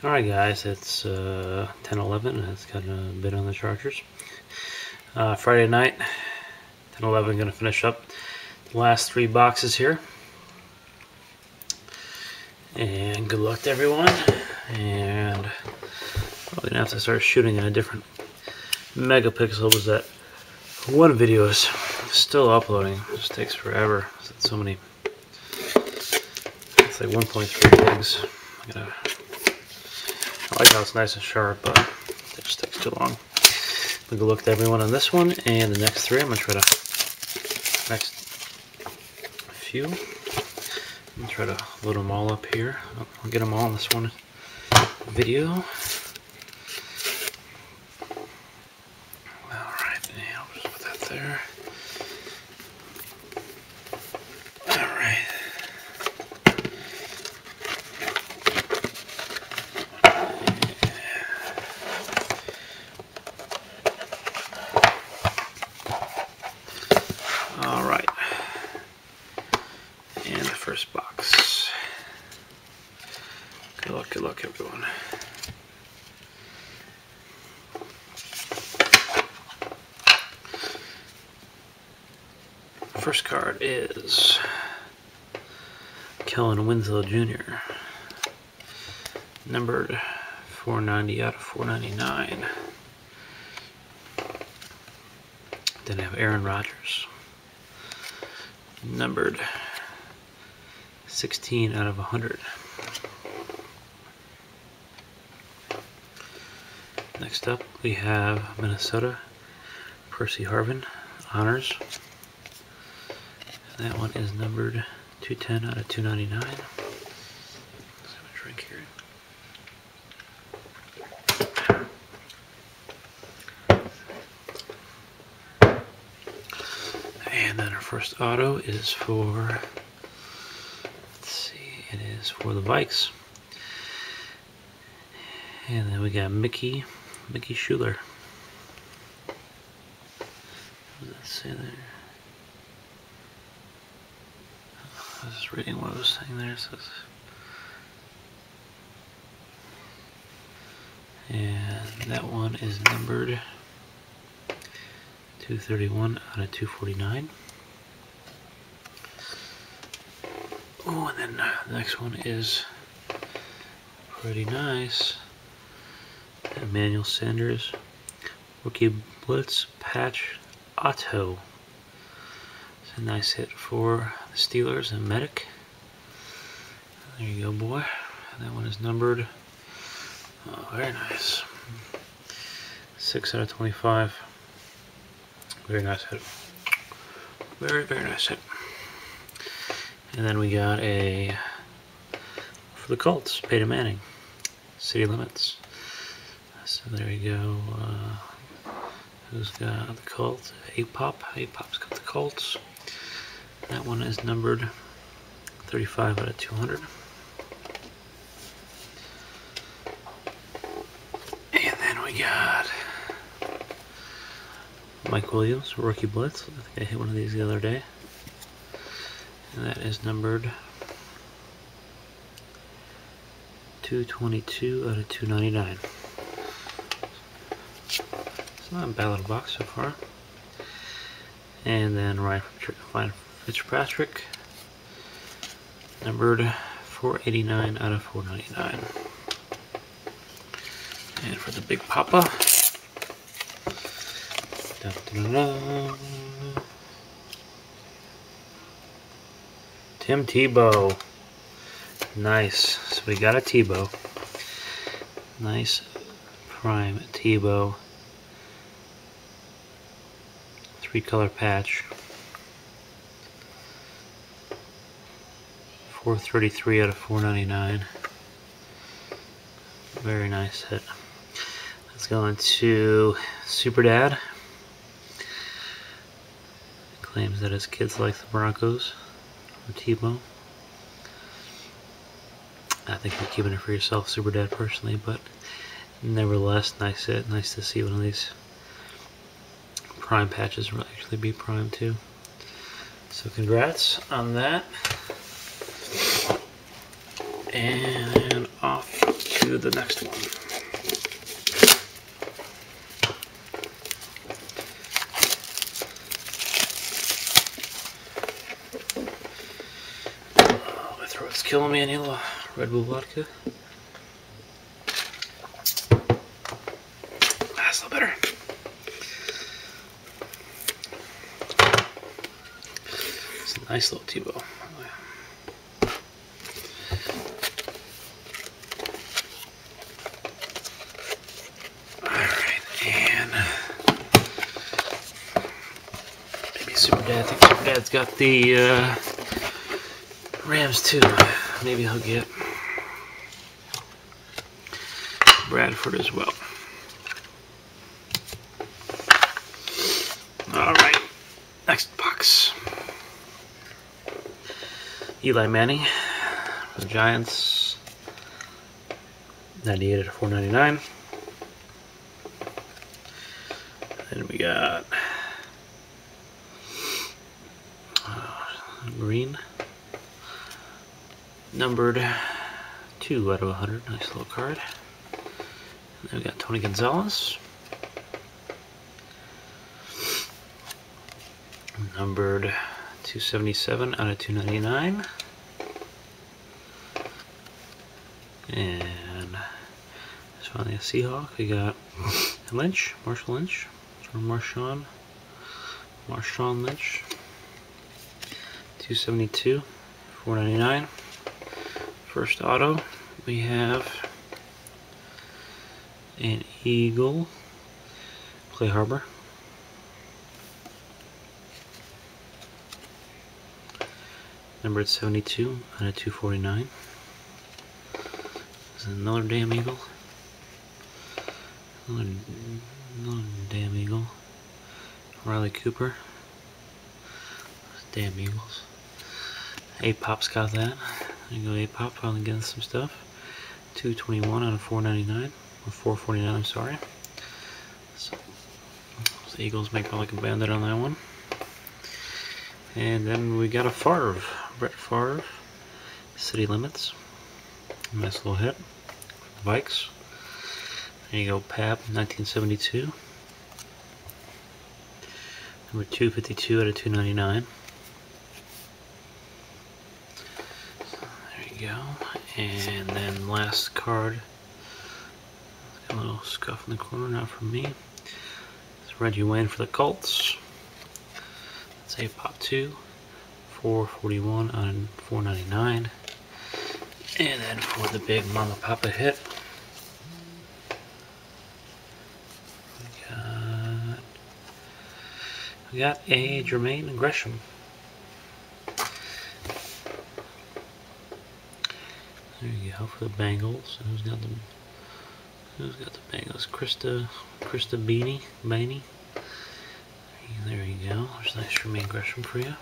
Alright guys, it's 10:11 and it's got a bit on the Chargers. Friday night, 10:11, going to finish up the last 3 boxes here. And good luck to everyone. And probably gonna have to start shooting in a different megapixel because that one video is still uploading. It just takes forever. It's so many. It's like 1.3 gigs. I like how it's nice and sharp, but it just takes too long. Good luck to everyone on this one, and the next 3 I'm gonna try to next few. I'm gonna try to load them all up here. I'll get them all in this one video. Alright, yeah, I'll just put that there. Alright. Alright. And the first box. Good luck everyone. First card is Kellen Winslow Jr. Numbered 490 out of 499. Then I have Aaron Rodgers. Numbered 16 out of 100. Next up we have Minnesota, Percy Harvin, Honors. That one is numbered 210 out of 299. Let's have a drink here. And then our first auto is for, let's see, it is for the Vikes. And then we got Mickey Schuler. What does that say there? I was just reading what it was saying there. It says, and that one is numbered 231 out of 249. Oh, and then the next one is pretty nice. Emmanuel Sanders, Rookie Blitz Patch Auto. It's a nice hit for the Steelers and Medic. There you go, boy. That one is numbered. Oh, very nice. 6 out of 25. Very nice hit. Very nice hit. And then we got a, for the Colts, Peyton Manning, City Limits. So there you go. Who's got the Colts? A-Pop. A-Pop's got the Colts. That one is numbered 35 out of 200. And then we got Mike Williams, Rookie Blitz. I think I hit one of these the other day. And that is numbered 222 out of 299. It's not a bad little box so far. And then Ryan Fitzpatrick, numbered 489 out of 499. And for the Big Papa, Tim Tebow. Nice. So we got a Tebow. Nice prime Tebow. 3-color patch. 433 out of 499. Very nice hit. Let's go into Super Dad. Claims that his kids like the Broncos. Tebow. I think you're keeping it for yourself, Super Dad, personally, but nevertheless, nice hit. Nice to see one of these prime patches will actually be prime too. So congrats on that. And off to the next one. Oh, my throat's killing me. I need a little Red Bull vodka. That's a little better. It's a nice little T-bow. Super Dad, I think Super Dad's got the Rams too. Maybe I'll get Bradford as well. Alright, next box. Eli Manning for the Giants. 98 out of 499. Then we got green, numbered 2 out of 100. Nice little card. And then we got Tony Gonzalez, numbered 277 out of 299. And just finally a Seahawk. We got Lynch, Marshall Lynch, or Marshawn Lynch. 272, 499. First auto, we have an Eagle, Clay Harbor. Numbered 72 out of 249. There's another damn Eagle. Another damn Eagle. Riley Cooper. Damn Eagles. A-Pop's got that. There you go, A-Pop finally getting some stuff. 221 out of 499. Or 449, I'm sorry. So the Eagles make like a bandit on that one. And then we got a Favre. Brett Favre. City Limits. Nice little hit. Vikes. There you go, Pap, 1972. Number 252 out of 299. There you go. And then last card. Got a little scuff in the corner, not from me. It's Reggie Wayne for the Colts. It's A-Pop 2. 441 on 499. And then for the big Mama Papa hit, we got a Jermaine Gresham. There you go for the Bengals. Who's got the Bengals? Krista Beanie. There you go. There's a nice Jermaine Gresham for you.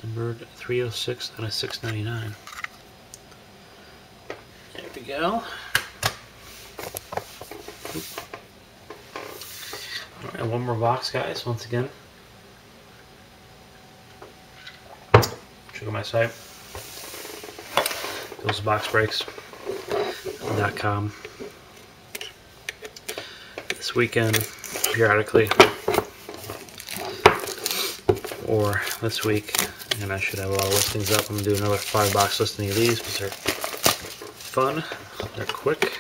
Numbered 306 out of 699. There we go. Alright, one more box, guys, once again. Check out my site. ThoseBoxBreaks.com. This weekend, periodically, or this week, and I should have a lot of listings up. I'm going to do another 5-box listing of these because they're fun, they're quick,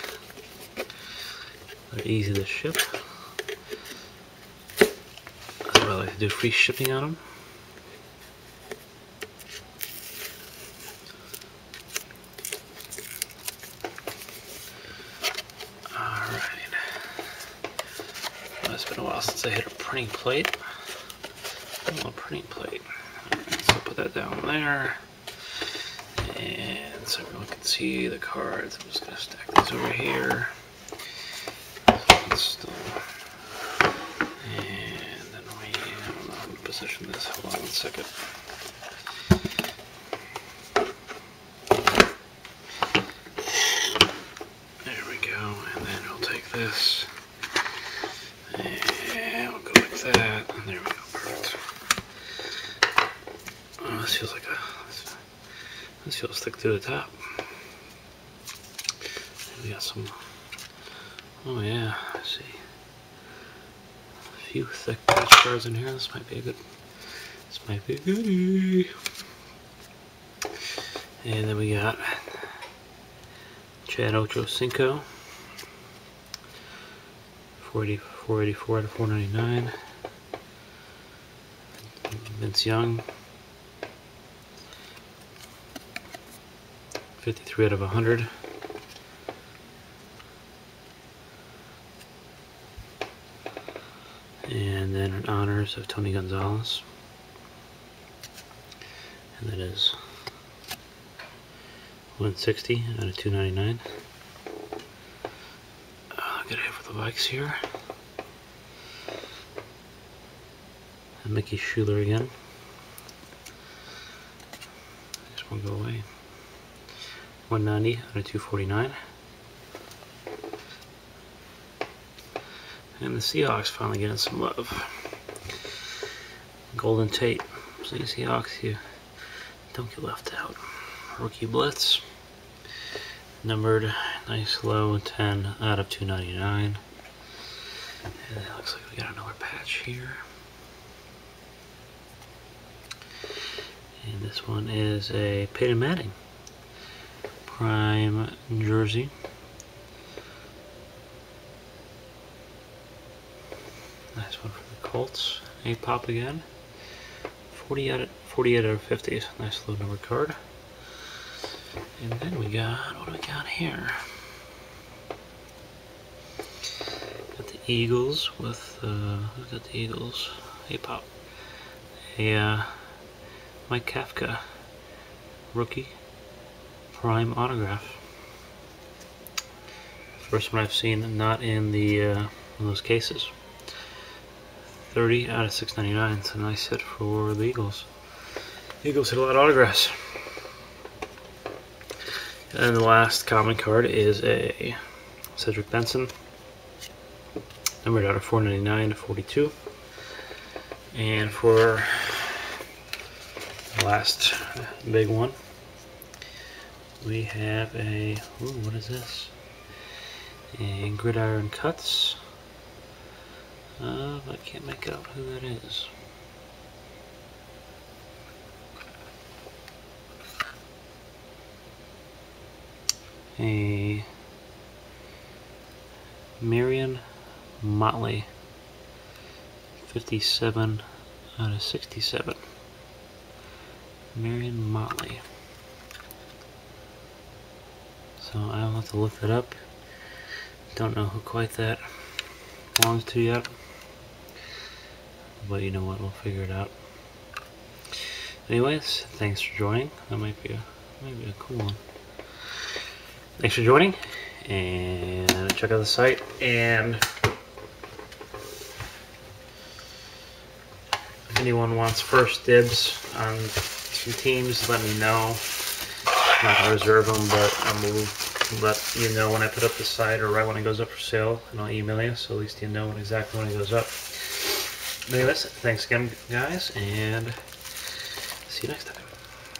they're easy to ship. That's what I like to do, free shipping on them. Alright. Well, it's been a while since I hit a printing plate. A little printing plate. Alright, so put that down there. And so everyone can see the cards. I'm just going to stack these over here. And then I don't know how to position this. Hold on one second. There we go. And then we'll take this. And we'll go like that. And there we go. Perfect. Oh, this feels like this feels thick to the top. We got some. Oh yeah, let's see. A few thick patch cards in here. This might be a good. This might be a goodie. And then we got Chad Ochocinco, 484 out of 499. Vince Young, 53 out of 100. And then an honors of Tony Gonzalez. And that is 160 out of 299. Good hit for the bikes here. And Mickey Schuler again. This one go away. 190 out of 249. And the Seahawks finally getting some love. Golden Tate. So you Seahawks, you don't get left out. Rookie Blitz. Numbered, nice low, 10 out of 299. And it looks like we got another patch here. And this one is a Peyton Manning Prime jersey. Nice one for the Colts. A pop again. 48 out of 50. Nice low number card. And then we got, what do we got here? Got the Eagles with, who's got the Eagles? A pop. Mike Kafka, rookie, prime autograph. First one I've seen not in the in those cases. 30 out of 699. It's a nice hit for the Eagles. Eagles hit a lot of autographs. And the last common card is a Cedric Benson, numbered out of 499 to 42. And for the last big one, we have a, ooh, what is this? A Gridiron Cuts. I can't make out who that is. A Marion Motley, 57 out of 67. Marion Motley. So I'll have to look that up. Don't know who quite that belongs to yet. But you know what, we'll figure it out. Anyways, thanks for joining. That might be a cool one. Thanks for joining, and check out the site. And if anyone wants first dibs on some teams, let me know. I'm not going to reserve them, but I will let you know when I put up the site or right when it goes up for sale, and I'll email you, so at least you know exactly when it goes up. Anyways, thanks again, guys, and see you next time.